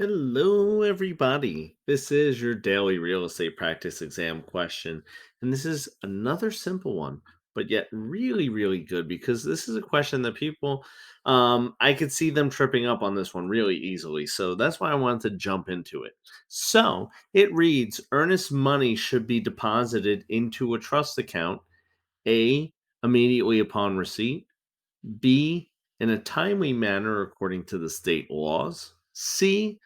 Hello, everybody. This is your daily real estate practice exam question. And this is another simple one, but yet really, really good because this is a question that people, I could see them tripping up on this one really easily. So that's why I wanted to jump into it. So it reads Earnest money should be deposited into a trust account, A, immediately upon receipt. B, in a timely manner according to the state laws. C,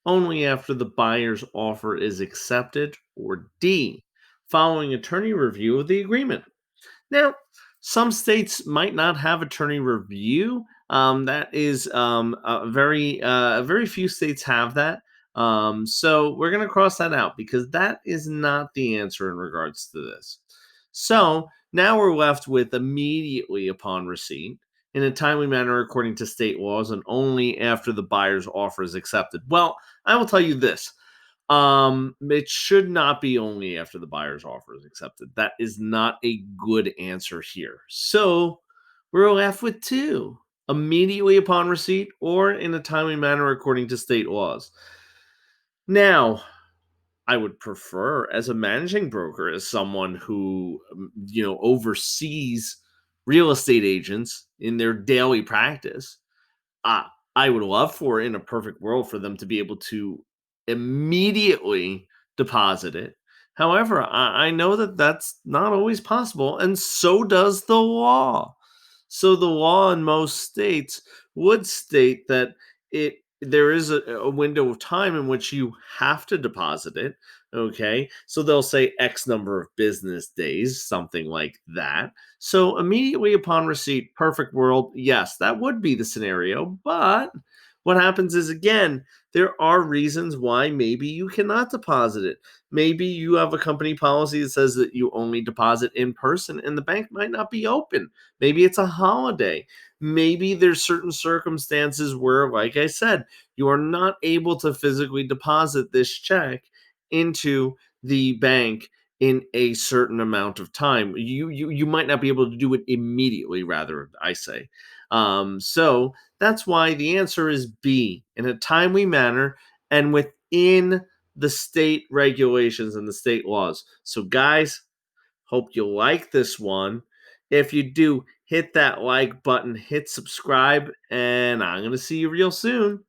only after the buyer's offer is accepted. Or D, following attorney review of the agreement. Now, some states might not have attorney review. That is very few states have that. So we're going to cross that out because that is not the answer in regards to this. So now we're left with immediately upon receipt in a timely manner according to state laws and only after the buyer's offer is accepted. Well, I will tell you this. It should not be only after the buyer's offer is accepted. That is not a good answer here. So we're left with two: immediately upon receipt or in a timely manner according to state laws. Now, I would prefer as a managing broker, as someone who oversees real estate agents in their daily practice, I would love for, in a perfect world, for them to be able to immediately deposit it. However, I know that that's not always possible, and so does the law. So the law in most states would state that there is a window of time in which you have to deposit it. Okay, so they'll say X number of business days, something like that. So immediately upon receipt, perfect world, yes, that would be the scenario. But what happens is, again, there are reasons why maybe you cannot deposit it. Maybe you have a company policy that says that you only deposit in person and the bank might not be open. Maybe it's a holiday. Maybe there's certain circumstances where, like I said, you are not able to physically deposit this check into the bank in a certain amount of time. You might not be able to do it immediately, rather, I say. So that's why the answer is B, in a timely manner and within the state regulations and the state laws. So, guys, hope you like this one. If you do, hit that like button, hit subscribe, and I'm going to see you real soon.